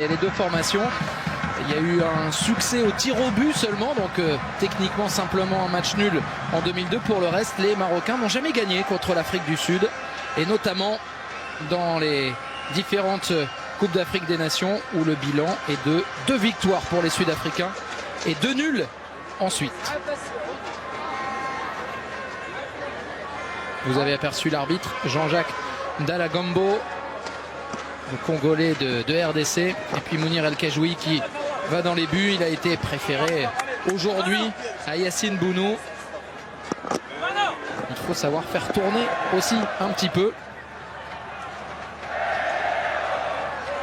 Et les deux formations, il y a eu un succès au tir au but seulement, donc techniquement simplement un match nul en 2002. Pour le reste, les Marocains n'ont jamais gagné contre l'Afrique du Sud, et notamment dans les différentes Coupes d'Afrique des Nations où le bilan est de 2 victoires pour les Sud-Africains et 2 nuls ensuite. Vous avez aperçu l'arbitre Jean-Jacques Dalagambo, le Congolais de RDC, et puis Mounir El Kajouи qui va dans les buts. Il a été préféré aujourd'hui à Yacine Bounou. Il faut savoir faire tourner aussi un petit peu.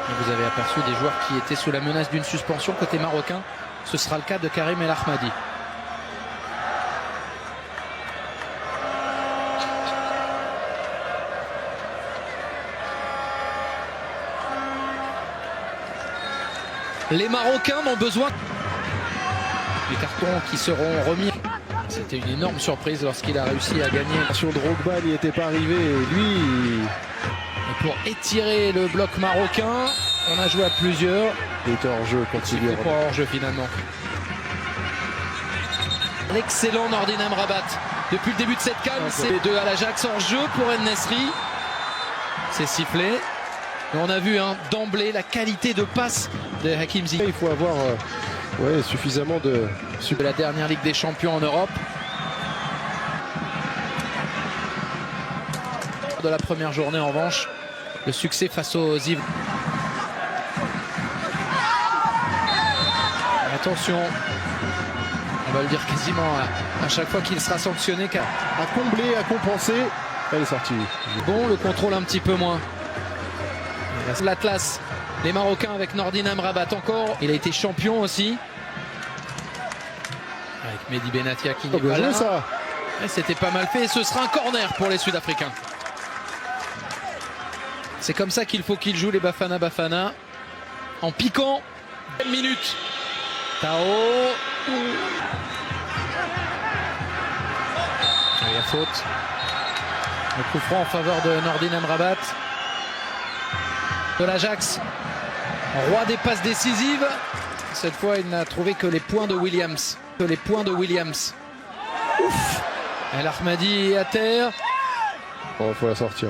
Et vous avez aperçu des joueurs qui étaient sous la menace d'une suspension côté marocain. Ce sera le cas de Karim El Ahmadi. Les Marocains ont besoin. Les cartons qui seront remis. C'était une énorme surprise lorsqu'il a réussi à gagner. Sur Drogba n'y était pas arrivé. Et lui. Et pour étirer le bloc marocain, on a joué à plusieurs. Il était hors jeu quand il est pour hors jeu finalement. L'excellent Nordin Amrabat. Depuis le début de cette canne, c'est 2 à l'Ajax hors jeu pour El Nesri. C'est sifflé. Mais on a vu d'emblée la qualité de passe de Hakim Ziyech. Il faut avoir suffisamment de la dernière Ligue des Champions en Europe. De la première journée en revanche, le succès face aux Ivoiriens. Attention, on va le dire quasiment à chaque fois qu'il sera sanctionné. À combler, à compenser. Elle est sortie. Bon, le contrôle un petit peu moins. L'Atlas, les Marocains avec Nordin Amrabat encore. Il a été champion aussi. Avec Mehdi Benatia qui n'est pas là. C'était pas mal fait et ce sera un corner pour les Sud-Africains. C'est comme ça qu'il faut qu'ils jouent, les Bafana Bafana. En piquant. Une minute. Tao. Il y a faute. Le coup franc en faveur de Nordin Amrabat. De l'Ajax, roi des passes décisives. Cette fois, il n'a trouvé que les points de Williams. Ouf. El Ahmadi est à terre. Bon, il faut la sortir.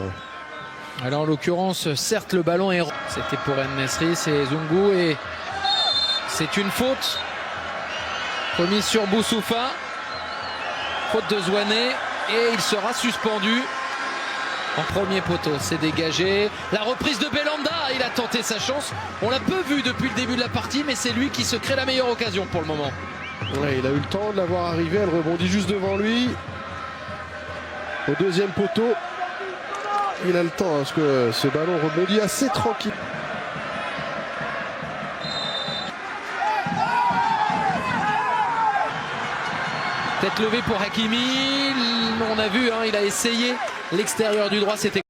Alors en l'occurrence, certes le ballon est... C'était pour El Nesri, c'est Zungu et c'est une faute. Remise sur Boussoufa. Faute de Zouané et il sera suspendu. En premier poteau, c'est dégagé. La reprise de Belanda, il a tenté sa chance. On l'a peu vu depuis le début de la partie, mais c'est lui qui se crée la meilleure occasion pour le moment. Ouais, il a eu le temps de la voir arriver, elle rebondit juste devant lui. Au deuxième poteau, il a le temps, parce que ce ballon rebondit assez tranquille. Tête levée pour Hakimi. On a vu, il a essayé l'extérieur du droit, c'était